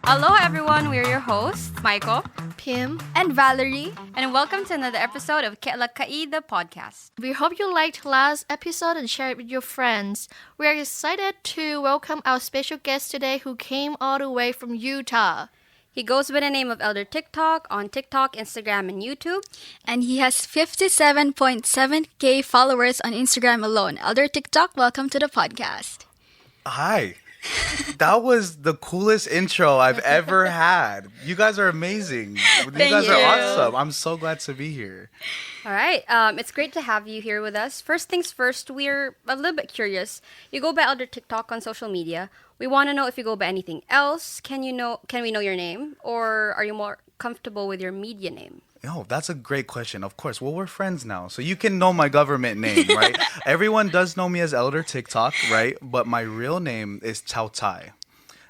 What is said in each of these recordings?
Hello, everyone. We're your hosts, Michael Pim. And Valerie. and welcome to another episode of Alaka'i, the podcast. We hope you liked last episode and share it with your friends. We are excited to welcome our special guest today who came all the way from Utah. He goes by the name of Elder TikTok on TikTok, Instagram, and YouTube. And he has 57.7K followers on Instagram alone. Elder TikTok, welcome to the podcast. Hi. That was the coolest intro I've ever had. You guys are amazing. You guys you. are awesome. I'm so glad to be here. All right. It's great to have you here with us. First things first, we're a little bit curious. You go by Elder TikTok on social media. We want to know if you go by anything else. Can we know your name? Or are you more comfortable with your media name? Oh, that's a great question. Of course. Well, we're friends now, so you can know my government name, right? Everyone does know me as Elder TikTok, right? But my real name is Tao Tai.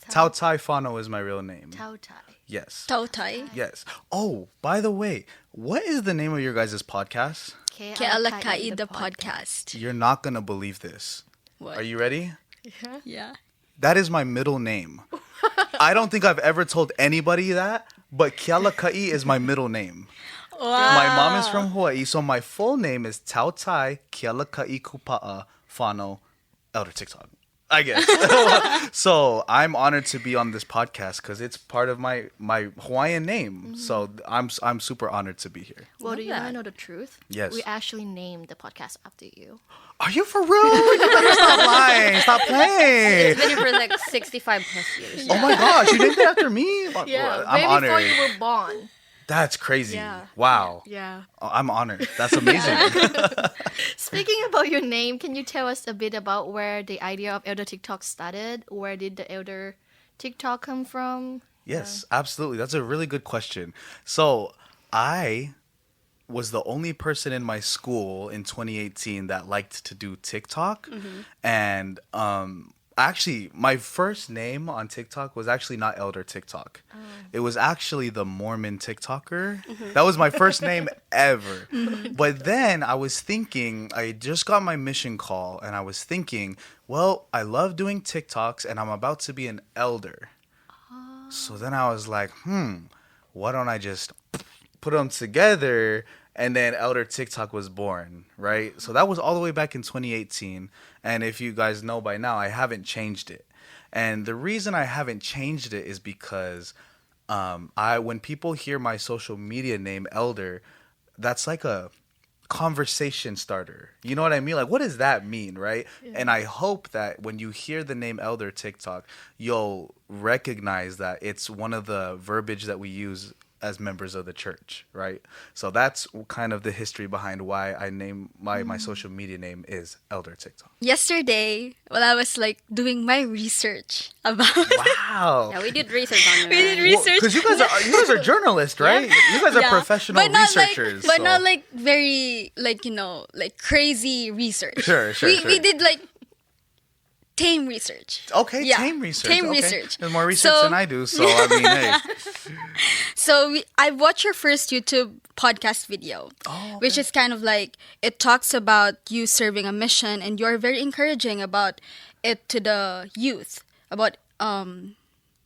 Tao Tai Fano is my real name. Tao Tai. Yes. Tautai. Yes. Oh, by the way, what is the name of your guys' podcast? Alaka'i, the podcast. You're not going to believe this. What? Are you ready? Yeah. That is my middle name. I don't think I've ever told anybody that, but Alaka'i is my middle name. Wow. My mom is from Hawaii, so my full name is Tao Tai Alaka'i Kupa'a Fano Elder TikTok, I guess. So I'm honored to be on this podcast because it's part of my Hawaiian name. Mm-hmm. So I'm super honored to be here. Well, do you want that. to know the truth? Yes. We actually named the podcast after you. Are you for real? You better stop lying. Stop playing. It's been here for like 65 plus years. Oh my gosh, you named it after me? Yeah, I'm way honored. before you were born. That's crazy. Yeah. Wow. Yeah. Oh, I'm honored. That's amazing. Speaking about your name, can you tell us a bit about where the idea of Elder TikTok started? Where did the Elder TikTok come from? Yes, absolutely. That's a really good question. So I was the only person in my school in 2018 that liked to do TikTok. And actually, my first name on TikTok was actually not Elder TikTok. It was actually the Mormon TikToker. That was my first name ever. But then I was thinking, I just got my mission call, and I was thinking, well, I love doing TikToks, and I'm about to be an elder. So then I was like, why don't I just put them together? And then Elder TikTok was born, right? So that was all the way back in 2018. And if you guys know by now, I haven't changed it. And the reason I haven't changed it is because when people hear my social media name, Elder, that's like a conversation starter. You know what I mean? Like, what does that mean, right? Yeah. And I hope that when you hear the name Elder TikTok, you'll recognize that it's one of the verbiage that we use as members of the church, right? So that's kind of the history behind why I name my social media name is Elder TikTok. Yesterday, while I was doing my research about Wow. Yeah, we did research on you. We did research. Because you guys are journalists, right? You guys are professional researchers. But so. not very crazy research. Sure. We did tame research. Okay, Yeah, tame research. tame okay. research. There's more research So- than I do, so I mean, hey. So I watched your first YouTube podcast video, which is kind of it talks about you serving a mission, and you're very encouraging about it to the youth, about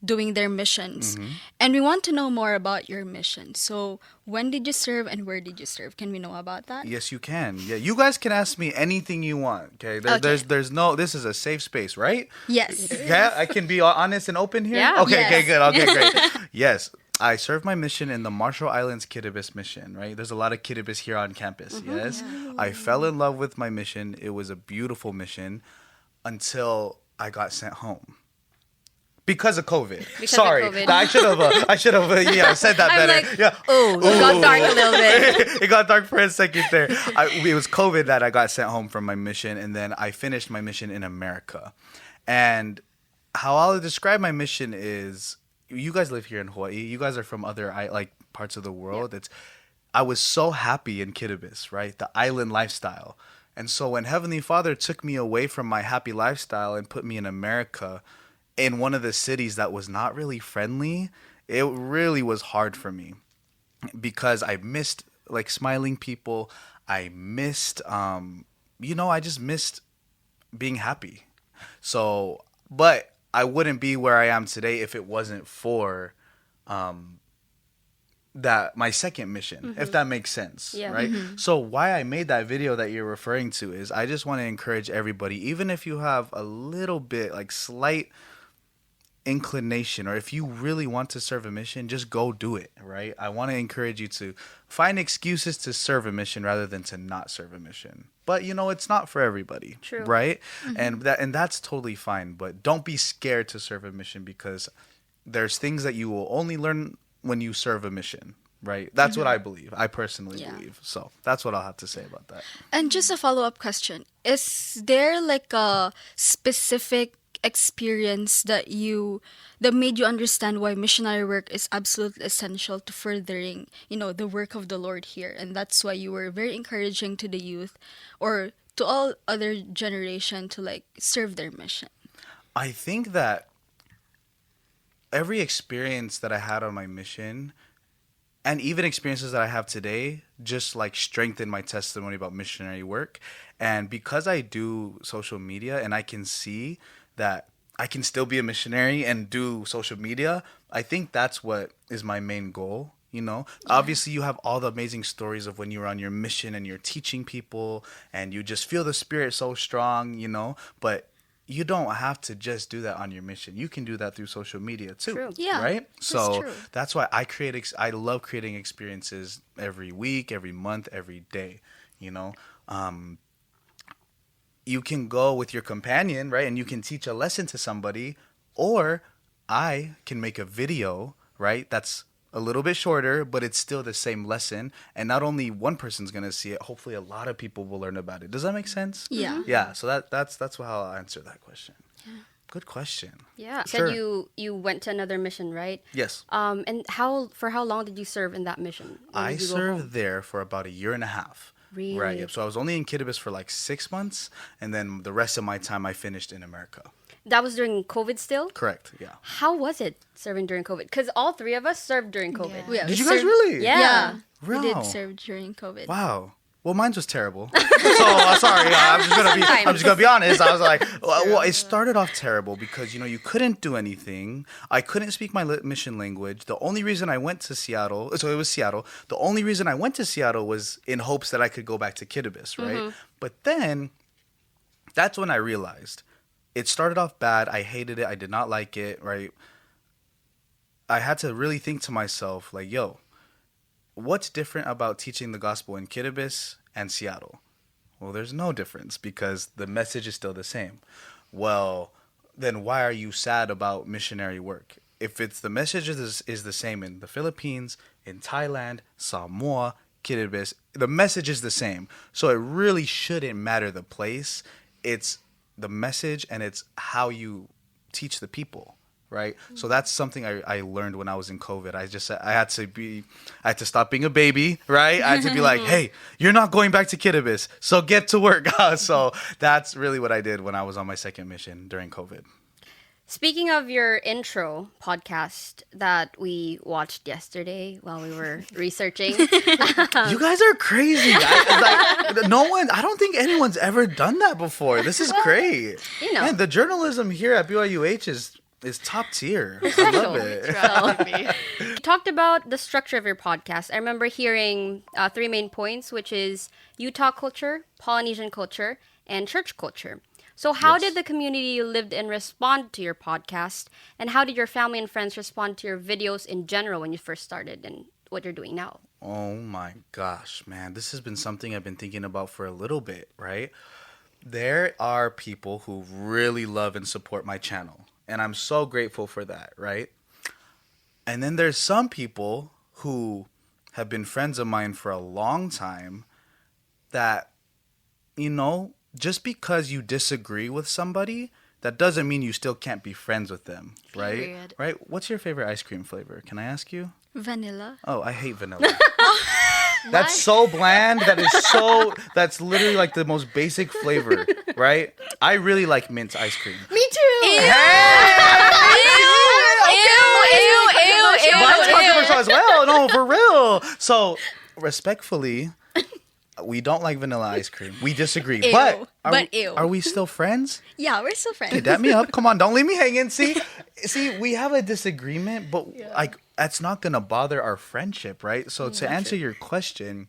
doing their missions. And we want to know more about your mission. So when did you serve and where did you serve? Can we know about that? Yes, you can. Yeah, you guys can ask me anything you want. Okay, Okay. There's no. This is a safe space, right? Yes. Yeah, I can be honest and open here. Yeah. Okay. Yes. Okay. Good. Okay. Great. Yes, I served my mission in the Marshall Islands Kiddibis mission. Right. There's a lot of Kiddibis here on campus. Yes. I fell in love with my mission. It was a beautiful mission until I got sent home. Because of COVID. Sorry. of COVID. I should have said that I'm better. like, yeah. oh, it got dark a little bit. It got dark for a second there. It was COVID that I got sent home from my mission, and then I finished my mission in America. And how I'll describe my mission is, you guys live here in Hawaii. You guys are from other parts of the world. Yeah. I was so happy in Kiddibis, right? The island lifestyle. And so when Heavenly Father took me away from my happy lifestyle and put me in America, in one of the cities that was not really friendly, it really was hard for me because I missed smiling people. I missed, I just missed being happy. So, but I wouldn't be where I am today if it wasn't for that my second mission, if that makes sense. Yeah. Right. So why I made that video that you're referring to is I just want to encourage everybody, even if you have a little bit like slight inclination, or if you really want to serve a mission, just go do it. Right. I want to encourage you to find excuses to serve a mission rather than to not serve a mission. But it's not for everybody. True. Right. And that's totally fine. But don't be scared to serve a mission, because there's things that you will only learn when you serve a mission. Right. That's what I believe. I personally believe. So that's what I'll have to say about that. And just a follow-up question. Is there like a specific experience that made you understand why missionary work is absolutely essential to furthering, the work of the Lord here, and that's why you were very encouraging to the youth or to all other generation to like serve their mission? I think that every experience that I had on my mission, and even experiences that I have today, just like strengthen my testimony about missionary work. And because I do social media and I can see that I can still be a missionary and do social media, I think that's what is my main goal. Obviously you have all the amazing stories of when you're on your mission and you're teaching people and you just feel the Spirit so strong, but you don't have to just do that on your mission. You can do that through social media too. True. Yeah, right? So true. that's why I love creating experiences every week, every month, every day. You can go with your companion, right? And you can teach a lesson to somebody, or I can make a video, right? That's a little bit shorter, but it's still the same lesson. And not only one person's going to see it, hopefully a lot of people will learn about it. Does that make sense? Yeah. Yeah. So that's how I'll answer that question. Yeah. Good question. Yeah. Sure. Said you went to another mission, right? Yes. And for how long did you serve in that mission? Or I did you go home? served there for about 1.5 years. Really? Right. Yep. So I was only in Kittibis for like 6 months, and then the rest of my time I finished in America. That was during COVID still? Correct. Yeah. How was it serving during COVID? Because all three of us served during COVID. Yeah. Did you guys really? Yeah. We Wow. did serve during COVID. Wow. Well, mine was terrible. So sorry, I'm just gonna be honest. I was like, well, it started off terrible because you couldn't do anything. I couldn't speak my mission language. The only reason I went to Seattle, so it was Seattle. The only reason I went to Seattle was in hopes that I could go back to Kittibis, right? But then, that's when I realized it started off bad. I hated it. I did not like it. Right? I had to really think to myself, like, yo, what's different about teaching the gospel in Kittibis and Seattle? Well, there's no difference because the message is still the same. Well, then why are you sad about missionary work? If it's the message is the same in the Philippines, in Thailand, Samoa, Kittibis, the message is the same. So it really shouldn't matter the place. It's the message and it's how you teach the people. Right. So that's something I learned when I was in COVID. I had to stop being a baby. Right. I had to be like, hey, you're not going back to Kittibis, so get to work. So that's really what I did when I was on my second mission during COVID. Speaking of your intro podcast that we watched yesterday while we were researching. You guys are crazy. I don't think anyone's ever done that before. This is great. Man, the journalism here at BYU-H is top tier. I love it. You talked about the structure of your podcast. I remember hearing 3 main points, which is Utah culture, Polynesian culture, and church culture. So how did the community you lived in respond to your podcast? And how did your family and friends respond to your videos in general when you first started and what you're doing now? Oh my gosh, man. This has been something I've been thinking about for a little bit, right? There are people who really love and support my channel. And I'm so grateful for that, right? And then there's some people who have been friends of mine for a long time that, just because you disagree with somebody, that doesn't mean you still can't be friends with them, right? Period. Right? What's your favorite ice cream flavor? Can I ask you? Vanilla. Oh, I hate vanilla. That's so bland. That's literally like the most basic flavor, right? I really like mint ice cream. Me too. Mine's controversial as well. No, for real. So, respectfully, We don't like vanilla ice cream. We disagree. Ew. But Ew. are we still friends? Yeah, we're still friends. Okay, dap me up. Come on, don't leave me hanging. See, we have a disagreement, but like that's not gonna bother our friendship, right? So to answer your question,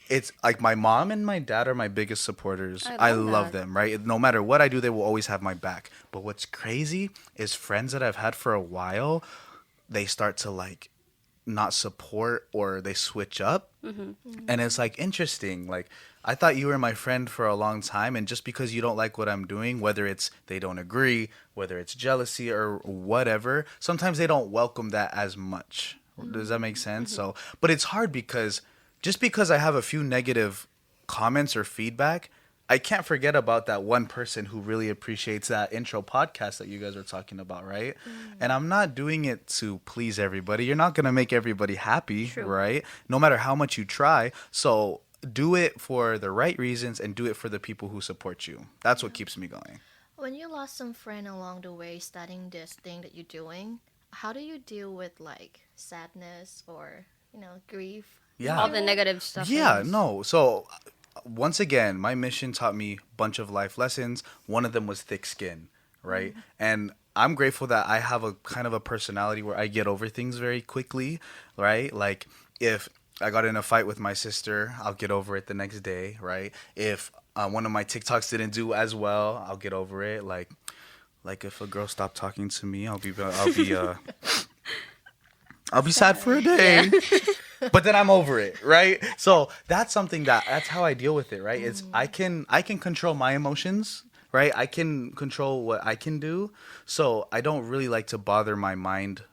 it's like my mom and my dad are my biggest supporters. I love them, right? No matter what I do, they will always have my back. But what's crazy is friends that I've had for a while, they start to like not support or they switch up. And it's like interesting. Like I thought you were my friend for a long time, and just because you don't like what I'm doing, whether it's they don't agree, whether it's jealousy or whatever, sometimes they don't welcome that as much. Does that make sense? So, but it's hard because just because I have a few negative comments or feedback, I can't forget about that one person who really appreciates that intro podcast that you guys are talking about, right? And I'm not doing it to please everybody. You're not going to make everybody happy, right? No matter how much you try. So do it for the right reasons and do it for the people who support you. That's what keeps me going. When you lost some friend along the way studying this thing that you're doing, how do you deal with like sadness or, grief? Yeah. All the negative stuff. Yeah, no. So once again, my mission taught me a bunch of life lessons. One of them was thick skin, right? And I'm grateful that I have a kind of a personality where I get over things very quickly, right? Like if I got in a fight with my sister, I'll get over it the next day, right? If one of my TikToks didn't do as well, I'll get over it. Like if a girl stopped talking to me, I'll be sad for a day. But then I'm over it, right? So that's how I deal with it, right? It's I can control my emotions, right? I can control what I can do. So I don't really like to bother my mind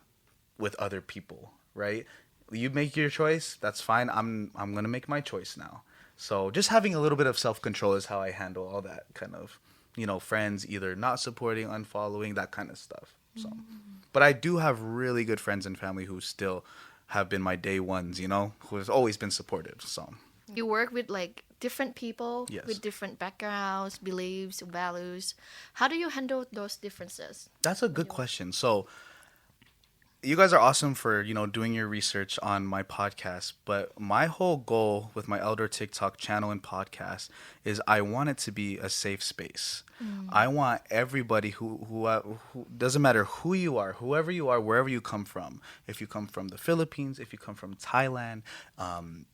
with other people, right? You make your choice, that's fine. I'm gonna make my choice now. So just having a little bit of self-control is how I handle all that kind of, friends either not supporting, unfollowing, that kind of stuff. So, but I do have really good friends and family who still have been my day ones, who has always been supportive. So You work with like different people Yes. with different backgrounds, beliefs, values. How do you handle those differences? that's a good question. So you guys are awesome for, doing your research on my podcast, but my whole goal with my Elder TikTok channel and podcast is I want it to be a safe space. I want everybody who doesn't matter who you are, whoever you are, wherever you come from. If you come from the Philippines, if you come from Thailand,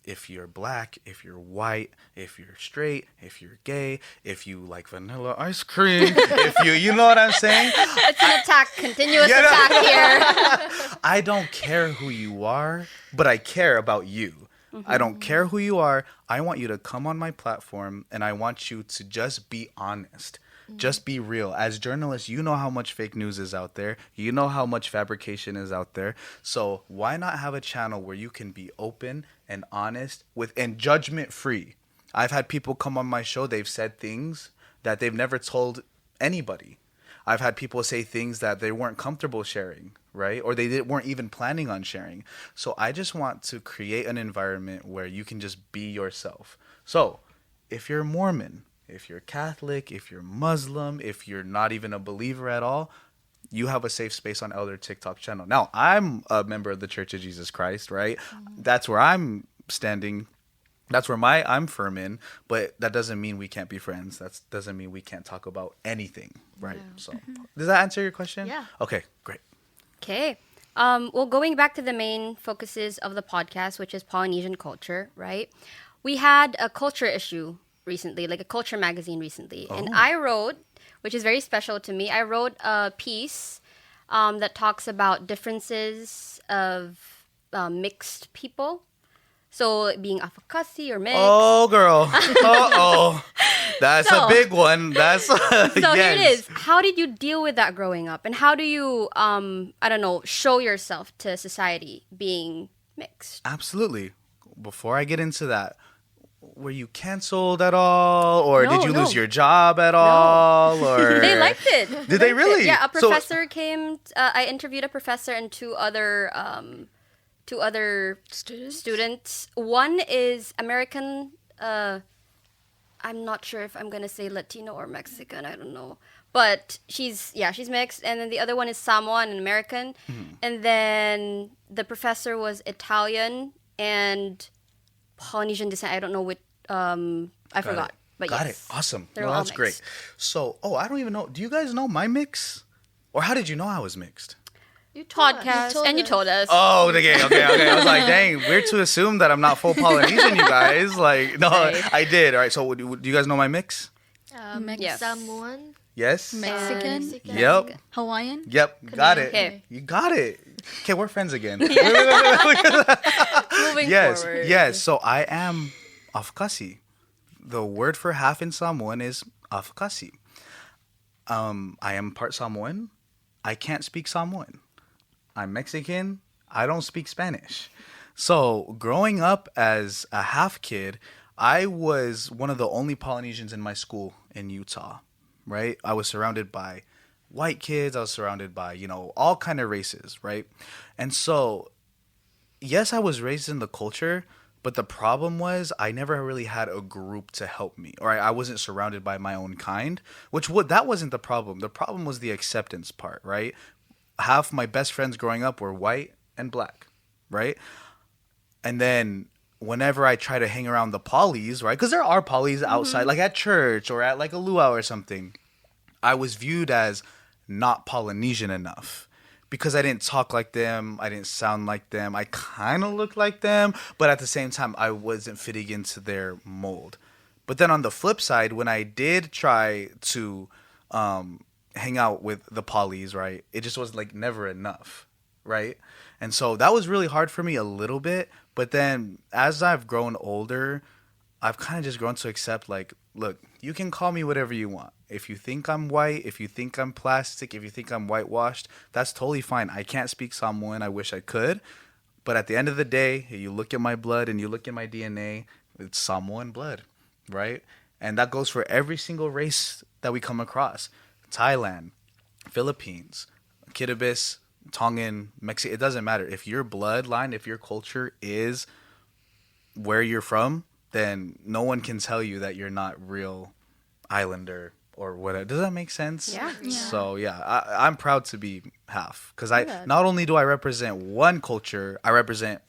if you're black, if you're white, if you're straight, if you're gay, if you like vanilla ice cream, if you know what I'm saying? It's an attack, continuous attack here. I don't care who you are, but I care about you. I don't care who you are. I want you to come on my platform and I want you to just be honest. Just be real. As journalists, you know how much fake news is out there. You know how much fabrication is out there. So why not have a channel where you can be open and honest and judgment free? I've had people come on my show. They've said things that they've never told anybody. I've had people say things that they weren't comfortable sharing, right? Or they weren't even planning on sharing. So I just want to create an environment where you can just be yourself. So if you're Mormon, if you're Catholic, if you're Muslim, if you're not even a believer at all, you have a safe space on Elder TikTok channel. Now, I'm a member of the Church of Jesus Christ, right? That's where I'm standing. That's where I'm firm in, but that doesn't mean we can't be friends. That doesn't mean we can't talk about anything, right? So, does that answer your question? Yeah. Okay, great. Okay. Well, going back to the main focuses of the podcast, which is Polynesian culture, right? We had a culture issue recently, like a culture magazine recently. And I wrote, which is very special to me, I wrote a piece that talks about differences of mixed people. So being Afakasi or mixed. Oh, girl. Uh-oh. That's a big one. That's So yes. here it is. How did you deal with that growing up? And how do you, show yourself to society being mixed? Absolutely. Before I get into that, were you canceled at all? Or did you lose your job at all? Or They liked it. Did they really? Yeah, a So- professor came. I interviewed a professor and two other students. One is American. I'm not sure if I'm gonna say Latino or Mexican. I don't know, but she's mixed. And then the other one is Samoan and American. And then the professor was Italian and Polynesian descent. I don't know I forgot. But Got yes. it. Awesome. They're No, all that's great. mixed. So, I don't even know. Do you guys know my mix? Or how did you know I was mixed? You told us. Podcast. And you told us. Oh, okay. I was like, dang, weird to assume that I'm not full Polynesian, you guys. Like, no, Right. I did. All right. So, do you guys know my mix? Yes. Someone. Yes. Mexican, Mexican. Yep. Hawaiian. Yep. Got it. Okay. You got it. Okay, we're friends again. Moving Yes. forward. Yes. So I am Afkasi. The word for half in Samoan is Afkasi. I am part Samoan. I can't speak Samoan. I'm Mexican. I don't speak Spanish. So growing up as a half kid, I was one of the only Polynesians in my school in Utah, right? I was surrounded by white kids. I was surrounded by, all kind of races, right? And so, yes, I was raised in the culture, but the problem was I never really had a group to help me, or I wasn't surrounded by my own kind, that wasn't the problem. The problem was the acceptance part, right? Half my best friends growing up were white and black, right? And then whenever I try to hang around the polys, right? Because there are polys outside, like at church or at like a luau or something, I was viewed as not Polynesian enough. Because I didn't talk like them, I didn't sound like them, I kind of looked like them, but at the same time, I wasn't fitting into their mold. But then on the flip side, when I did try to hang out with the polys, right, it just was like never enough, right? And so that was really hard for me a little bit. But then as I've grown older, I've kind of just grown to accept, like, look, you can call me whatever you want. If you think I'm white, if you think I'm plastic, if you think I'm whitewashed, that's totally fine. I can't speak Samoan. I wish I could. But at the end of the day, you look at my blood and you look at my DNA, it's Samoan blood, right? And that goes for every single race that we come across. Thailand, Philippines, Kiribati, Tongan, Mexico. It doesn't matter. If your bloodline, if your culture is where you're from, then no one can tell you that you're not real islander or whatever. Does that make sense? Yeah. So yeah, I'm proud to be half, because not only do I represent one culture, I represent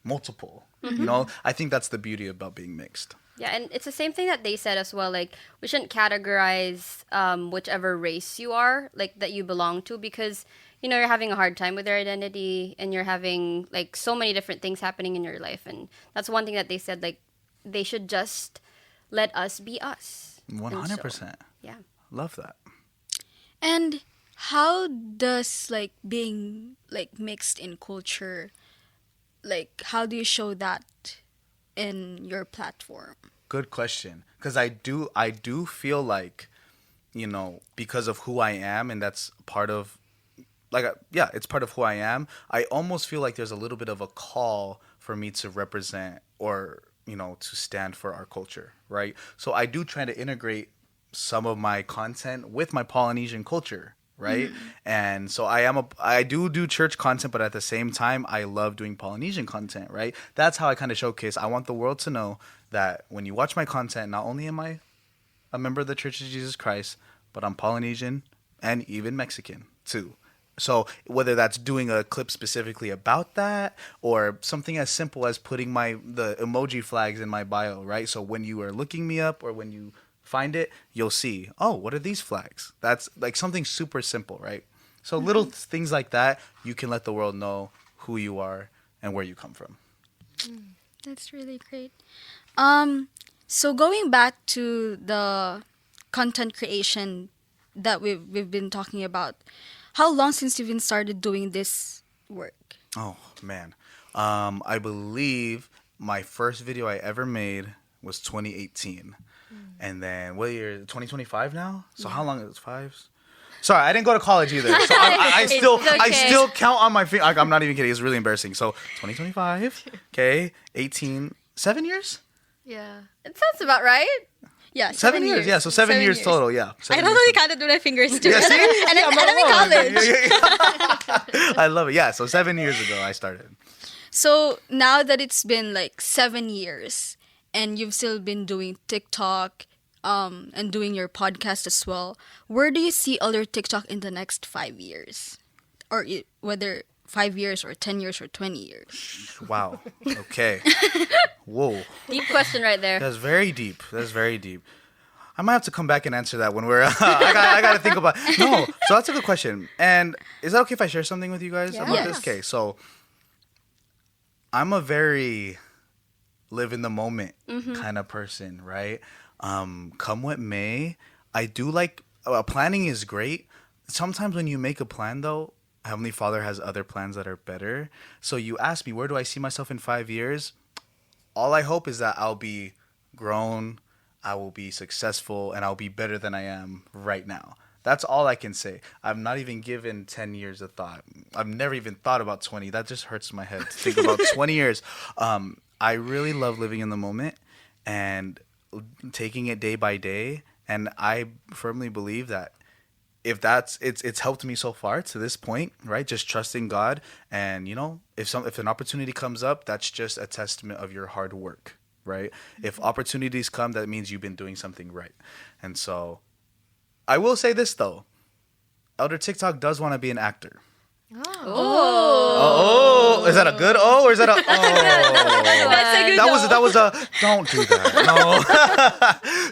multiple. I think that's the beauty about being mixed. Yeah, and it's the same thing that they said as well. Like, we shouldn't categorize whichever race you are, like, that you belong to, because, you're having a hard time with your identity and you're having, like, so many different things happening in your life. And that's one thing that they said, like, they should just let us be us. 100%. Yeah. Love that. And how does like being like mixed in culture, like how do you show that in your platform? Good question. Because I do feel like, because of who I am, and that's part of, it's part of who I am. I almost feel like there's a little bit of a call for me to represent or, to stand for our culture, right? So I do try to integrate some of my content with my Polynesian culture, right? And so I do church content, but at the same time, I love doing Polynesian content, right? That's how I kind of showcase. I want the world to know that when you watch my content, not only am I a member of the Church of Jesus Christ, but I'm Polynesian and even Mexican too. So whether that's doing a clip specifically about that or something as simple as putting the emoji flags in my bio, right? So when you are looking me up or when you find it, you'll see, oh, what are these flags? That's like something super simple, right? So little things like that, you can let the world know who you are and where you come from. That's really great. So going back to the content creation that we've been talking about, how long since you've been started doing this work? Oh, man. I believe my first video I ever made was 2018. And then, what year? 2025 now? So how long is it? 5? Sorry, I didn't go to college either. So I still count on my feet. I'm not even kidding. It's really embarrassing. So 2025, okay, 18, 7 years? Yeah. It sounds about right. Yeah, 7 years. Yeah, so 7 years total. Yeah. I totally counted with my fingers too. Yeah, see? and I'm in college. I love it. Yeah, so 7 years ago I started. So now that it's been like 7 years and you've still been doing TikTok and doing your podcast as well, where do you see other TikTok in the next 5 years? Or whether 5 years or 10 years or 20 years? Wow. Okay. Whoa. Deep question right there. That's very deep. That's very deep. I might have to come back and answer that when we're. I got to think about. No, so that's a good question. And is that okay if I share something with you guys about Yes. this? Okay, so I'm a very live in the moment kind of person, right? Come what may, I do like planning is great. Sometimes when you make a plan, though, Heavenly Father has other plans that are better. So you ask me, where do I see myself in 5 years? All I hope is that I'll be grown, I will be successful, and I'll be better than I am right now. That's all I can say. I'm not even given 10 years of thought. I've never even thought about 20. That just hurts my head to think about 20 years. I really love living in the moment and taking it day by day. And I firmly believe that if that's it's helped me so far to this point, right? Just trusting God, and if an opportunity comes up, that's just a testament of your hard work, right? If opportunities come, that means you've been doing something right. And so I will say this though, Elder TikTok does want to be an actor. Oh, is that a good or is that a That's a good that was a don't do that. No.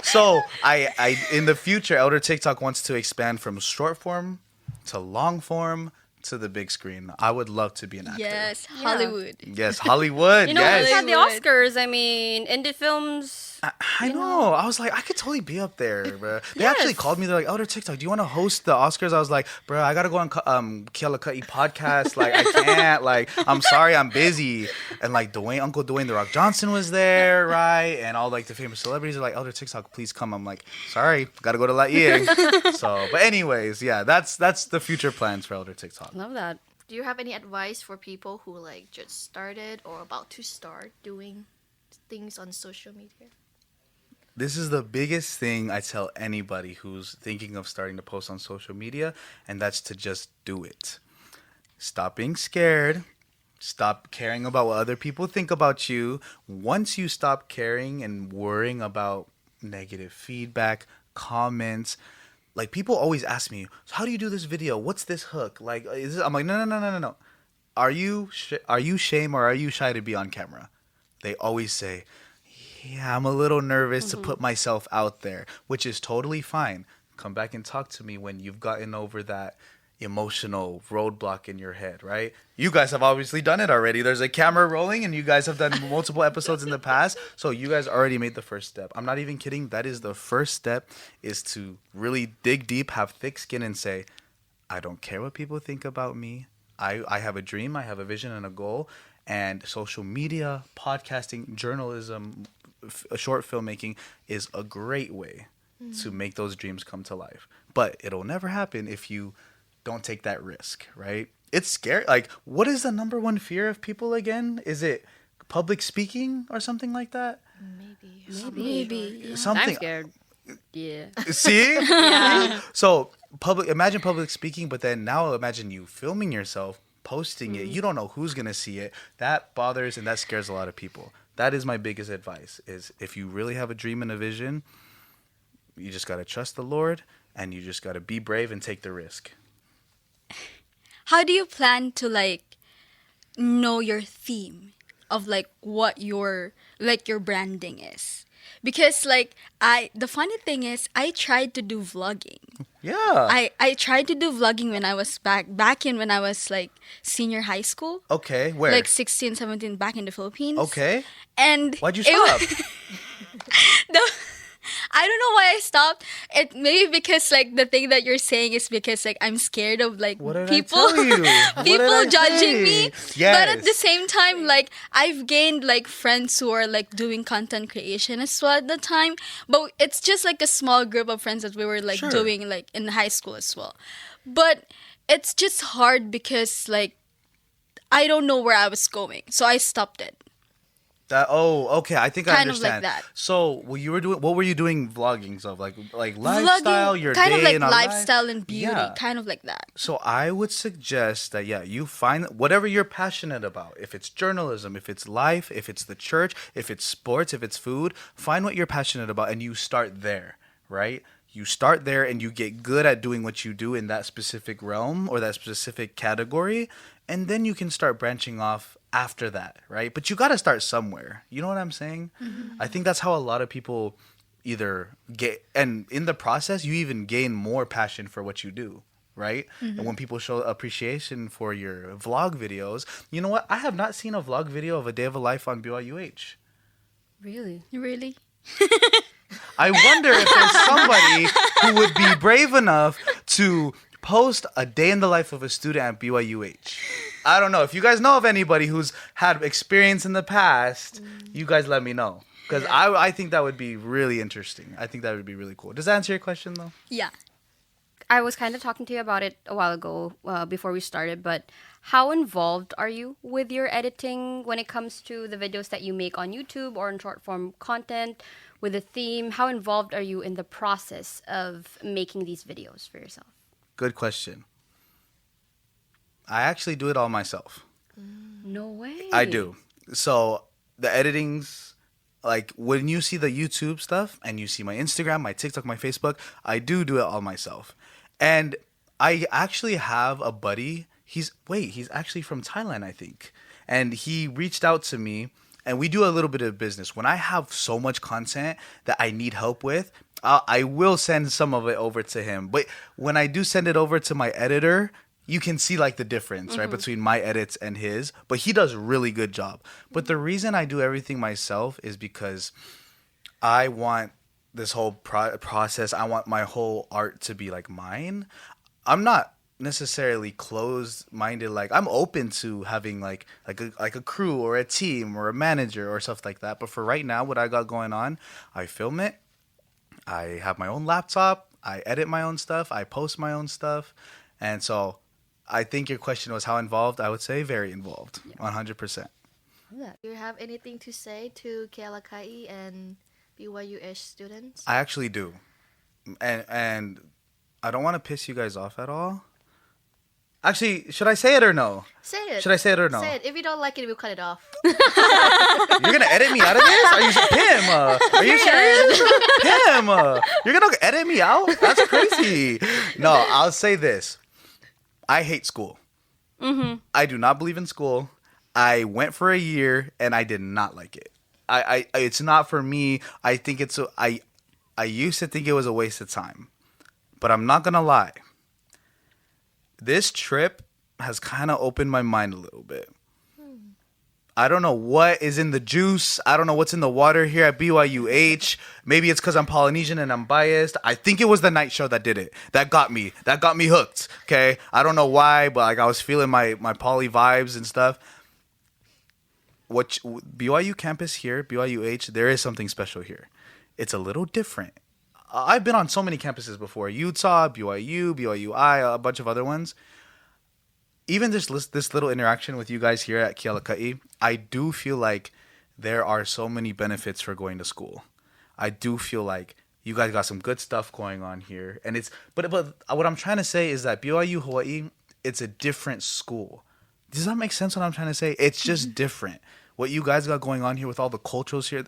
So I in the future, Elder TikTok wants to expand from short form to long form to the big screen. I would love to be an actor. Yes, Hollywood. Yes, Hollywood. You know, yes. we had the Oscars. I mean, indie films. I know. I was like, I could totally be up there, bro. They actually called me. They're like, Elder TikTok, do you want to host the Oscars? I was like, bro, I got to go on Alaka'i podcast. Like, I can't. Like, I'm sorry, I'm busy. And like Uncle Dwayne The Rock Johnson was there, right? And all like the famous celebrities are like, Elder TikTok, please come. I'm like, sorry, got to go to Laie. So, but anyways, yeah, that's the future plans for Elder TikTok. Love that. Do you have any advice for people who like just started or about to start doing things on social media? This is the biggest thing I tell anybody who's thinking of starting to post on social media, and that's to just do it. Stop being scared. Stop caring about what other people think about you. Once you stop caring and worrying about negative feedback, comments, like people always ask me, so how do you do this video? What's this hook? Like, I'm like, no. Are you shame or are you shy to be on camera? They always say, yeah, I'm a little nervous to put myself out there, which is totally fine. Come back and talk to me when you've gotten over that emotional roadblock in your head, right? You guys have obviously done it already. There's a camera rolling and you guys have done multiple episodes in the past. So you guys already made the first step. I'm not even kidding. That is the first step, is to really dig deep, have thick skin and say, I don't care what people think about me. I have a dream, I have a vision and a goal. And social media, podcasting, journalism, short filmmaking is a great way to make those dreams come to life. But it'll never happen if you don't take that risk, right? It's scary. Like, what is the number one fear of people again? Is it public speaking or something like that? Maybe. Something. I'm scared. Yeah. See? So imagine public speaking, but then now imagine you filming yourself, posting it. You don't know who's gonna see it. That bothers and that scares a lot of people. That is my biggest advice, is if you really have a dream and a vision, you just gotta trust the Lord and you just gotta be brave and take the risk. How do you plan to like know your theme of like what your branding is? Because like the funny thing is I tried to do vlogging. Yeah. I tried to do vlogging when I was back in when I was like senior high school. Okay, where? Like 16, 17 back in the Philippines. Okay. And Why'd you it stop? I don't know why I stopped. It maybe because like the thing that you're saying is because like I'm scared of like What did people I tell you? What did I people judging say? me. Yes. But at the same time, like I've gained like friends who are like doing content creation as well at the time. But it's just like a small group of friends that we were like Sure. doing like in high school as well. But it's just hard because like I don't know where I was going, so I stopped it. Okay. I think I Kind of like understand. that. So, what were you doing vloggings of? Like lifestyle, Vlogging, your kind day of like in a lifestyle life? and beauty, Yeah. kind of like that. So I would suggest that you find whatever you're passionate about. If it's journalism, if it's life, if it's the church, if it's sports, if it's food, find what you're passionate about and you start there, right? you start there and you get good at doing what you do in that specific realm or that specific category, and then you can start branching off after that, right? But you got to start somewhere. You know what I'm saying? I think that's how a lot of people either get, and in the process, you even gain more passion for what you do, right? And when people show appreciation for your vlog videos, you know what? I have not seen a vlog video of a day of a life on BYU-H. Really? Really? I wonder if there's somebody who would be brave enough to post a day in the life of a student at BYU-H. I don't know. If you guys know of anybody who's had experience in the past, you guys let me know. Because I think that would be really interesting. I think that would be really cool. Does that answer your question, though? Yeah. I was kind of talking to you about it a while ago before we started, but how involved are you with your editing when it comes to the videos that you make on YouTube or in short form content with a theme? How involved are you in the process of making these videos for yourself? Good question. I actually do it all myself. No way. I do. So the editings, like when you see the YouTube stuff and you see my Instagram, my TikTok, my Facebook, I do it all myself. And I actually have a buddy. He's actually from Thailand, I think. And he reached out to me and we do a little bit of business. When I have so much content that I need help with, I will send some of it over to him. But when I do send it over to my editor, you can see like the difference, right, between my edits and his. But he does a really good job. But the reason I do everything myself is because I want this whole process, I want my whole art to be like mine. I'm not necessarily closed-minded. Like I'm open to having like a crew or a team or a manager or stuff like that. But for right now, what I got going on, I film it. I have my own laptop. I edit my own stuff. I post my own stuff. And so I think your question was how involved. I would say very involved, 100%. Do you have anything to say to Alaka'i and BYU-ish students? I actually do. And I don't want to piss you guys off at all. Actually, should I say it or no? Say it. Should I say it or no? Say it. If you don't like it, we'll cut it off. You're gonna edit me out of this? Are you Pim? Are you serious? Pim, you're gonna edit me out? That's crazy. No, I'll say this. I hate school. I do not believe in school. I went for a year and I did not like it. I it's not for me. I think I used to think it was a waste of time, but I'm not gonna lie. This trip has kind of opened my mind a little bit. I don't know what is in the juice. I don't know what's in the water here at BYU-H. Maybe it's because I'm Polynesian and I'm biased. I think it was the night show that did it. That got me hooked. Okay, I don't know why, but like I was feeling my poly vibes and stuff. What BYU campus here, BYU-H, there is something special here. It's a little different. I've been on so many campuses before. Utah, BYU, BYU-I, a bunch of other ones. Even this little interaction with you guys here at Alaka'i, I do feel like there are so many benefits for going to school. I do feel like you guys got some good stuff going on here. And but what I'm trying to say is that BYU-Hawaii, it's a different school. Does that make sense what I'm trying to say? It's just different. What you guys got going on here with all the cultures here,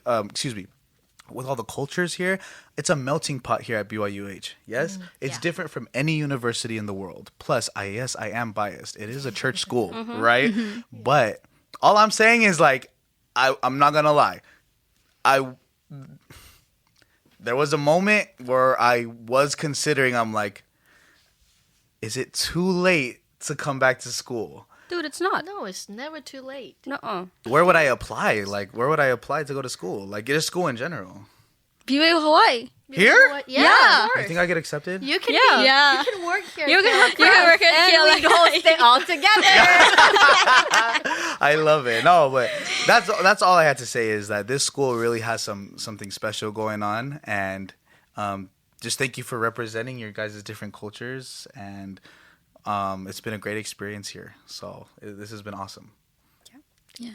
with all the cultures here, it's a melting pot here at BYU-H. Yes? It's different from any university in the world. Plus, I am biased. It is a church school, right? But all I'm saying is like, I'm not going to lie. There was a moment where I was considering, I'm like, is it too late to come back to school? Dude, it's not. No, it's never too late. Nuh-uh. Where would I apply? Like, where would I apply to go to school? Like, get a school in general. BYU-Hawaii. Here? Yeah. You think I get accepted? You can Yeah. You can work here. You can work at and we host it all together. I love it. No, but that's all I had to say is that this school really has something special going on, and just thank you for representing your guys' different cultures, and it's been a great experience here. So this has been awesome. Yeah.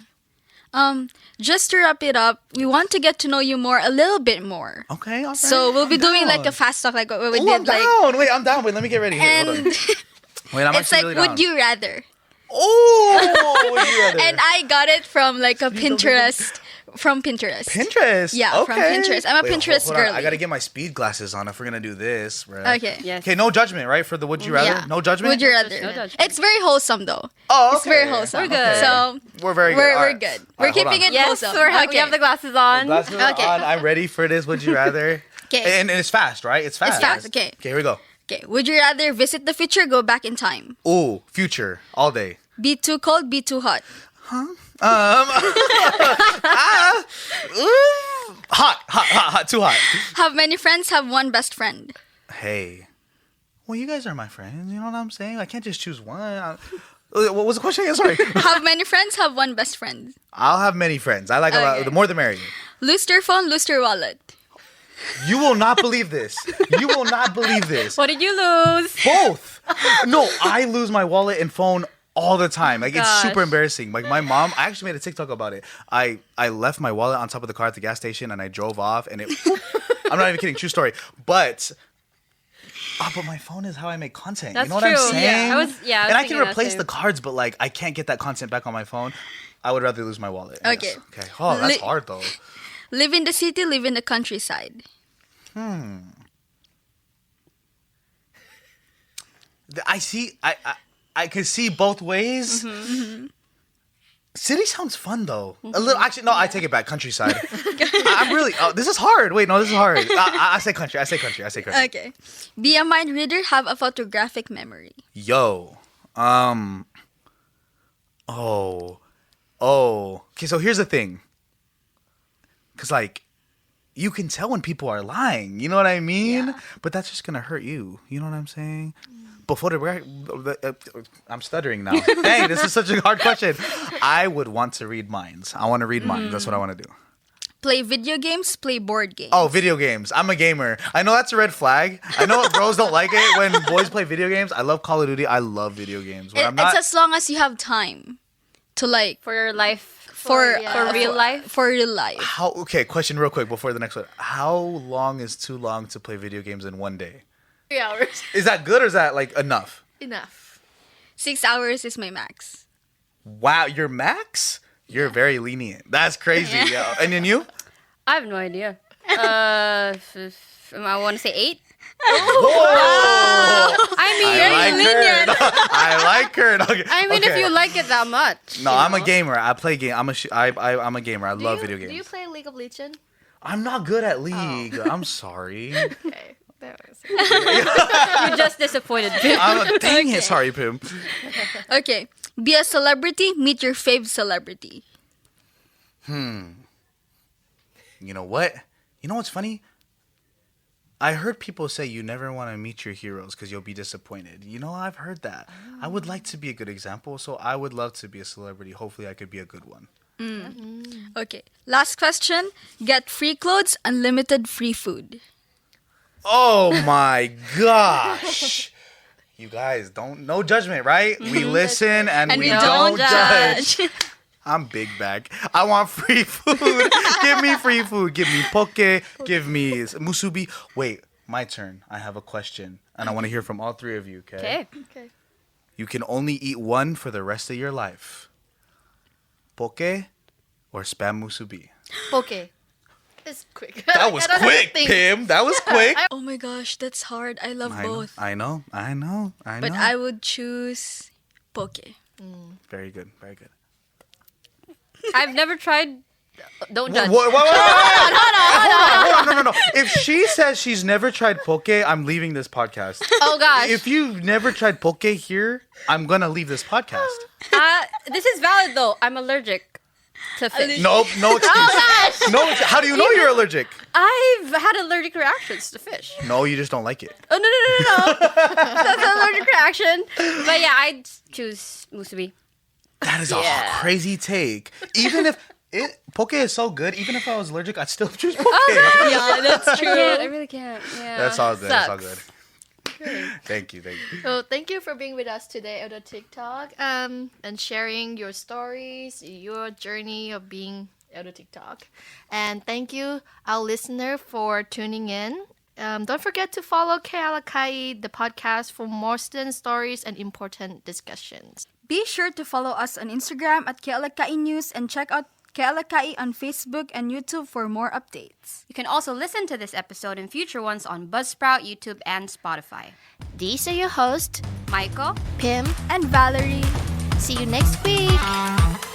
Just to wrap it up, we want to get to know you a little bit more. Okay, all right. So we'll be I'm doing down. like a fast talk, like what we Oh, did. I'm down. Wait, I'm down. Wait, let me get ready. Here, hold on. And Wait, I'm it's actually like, really down. would you rather? Oh, would you rather? And I got it from like a Pinterest From Pinterest. Pinterest. Yeah, okay. from Pinterest. I'm a Pinterest hold on. girly. I gotta get my speed glasses on if we're gonna do this. Right? Okay. Yes. Okay, no judgment, right? For the would you rather? Yeah. No judgment? Would you rather? No judgment. It's very wholesome though. Oh, okay. It's very wholesome. We're good. So We're very good. we're All right. good. All We're right, hold keeping on. it Yes, wholesome. we have the glasses on. Glasses are Okay. on. I'm ready for this. Would you rather? 'Kay. And it's fast, right? It's fast. fast, okay. Okay, here we go. Okay. Would you rather visit the future, go back in time? Ooh, future all day. Be too cold, be too hot. Hot, too hot. Have many friends, have one best friend. Hey, well, you guys are my friends. You know what I'm saying? I can't just choose one. What was the question again? Sorry. Have many friends, have one best friend. I'll have many friends. I like a lot. Okay. The more the merrier. Lose your phone, lose your wallet. You will not believe this. You will not believe this. What did you lose? Both. No, I lose my wallet and phone all the time. Like it's super Gosh. embarrassing. Like my mom, I actually made a TikTok about it. I left my wallet on top of the car at the gas station and I drove off and it I'm not even kidding, true story. But my phone is how I make content. That's you know what I'm true. saying? Yeah, I was and I can thinking that replace too. the cards, but like I can't get that content back on my phone. I would rather lose my wallet. I Okay. guess. Okay. Oh, that's Li- hard though. Live in the city, live in the countryside. I see. I can see both ways. City sounds fun though. A little. Actually, no. I take it back. Countryside. I'm really. Oh, this is hard. Wait, no. This is hard. I say country. I say country. I say country. Okay. Be a mind reader, have a photographic memory. Yo. Oh. Okay. So here's the thing. Cause like, you can tell when people are lying. You know what I mean? Yeah. But that's just gonna hurt you. You know what I'm saying? But photograph. I'm stuttering now. Dang, this is such a hard question. I would want to read minds. I want to read minds. That's what I want to do. Play video games, play board games. Oh, video games. I'm a gamer. I know that's a red flag. I know bros don't like it when boys play video games. I love Call of Duty. I love video games. When I'm not, It's as long as you have time to like For your life. for For real life? For real life. how? Okay, question real quick before the next one. How long is too long to play video games in one day? 3 hours. Is that good or is that like enough? Enough. 6 hours is my max. Wow, your max? You're very lenient. That's crazy. Yeah. And then you? I have no idea. I want to say 8. Whoa! I mean, I like her. I like her. Okay. I mean, if okay. you like it that much. No, you I'm a know? gamer. I play game. I'm a gamer. I love video games. Do you play League of Legends? I'm not good at League. I'm sorry. Okay. That was You're just disappointed. Dang it. Sorry, Pim. Okay. Be a celebrity, meet your fave celebrity. You know what? You know what's funny? I heard people say you never want to meet your heroes because you'll be disappointed. You know, I've heard that. I would like to be a good example, so I would love to be a celebrity. Hopefully, I could be a good one. Okay. Last question. Get free clothes, unlimited free food. Oh my gosh. You guys no judgment, right? We listen and we don't judge. I'm big bag. I want free food. Give me free food. Give me poke. Give me musubi. Wait, my turn. I have a question. And I want to hear from all three of you, okay? Okay. okay. You can only eat one for the rest of your life. Poke or spam musubi? Okay. It's quick. That was I don't have to quick, think. Pim. That was quick. Oh my gosh, that's hard. I love both. I know. But I would choose poke. Very good. Very good. I've never tried. Don't judge. Hold on. No. If she says she's never tried poke, I'm leaving this podcast. Oh gosh. If you've never tried poke here, I'm gonna leave this podcast. This is valid though. I'm allergic to fish. Nope, no excuse. No, how do you know you're allergic? I've had allergic reactions to fish. No, you just don't like it. Oh no. That's an allergic reaction. But yeah, I'd choose musubi. That is a crazy take. Even if poke is so good, even if I was allergic, I'd still choose poke. Yeah, that's true. I really can't. Yeah. That's all good. That's all Sucks. good. Thank you. So thank you for being with us today at the TikTok and sharing your stories, your journey of being at the TikTok. And thank you, our listener, for tuning in. Don't forget to follow Alaka'i, the podcast, for more student stories and important discussions. Be sure to follow us on Instagram at Alaka'i News and check out Alaka'i on Facebook and YouTube for more updates. You can also listen to this episode and future ones on Buzzsprout, YouTube, and Spotify. These are your hosts, Michael? Pim. And Valerie. See you next week.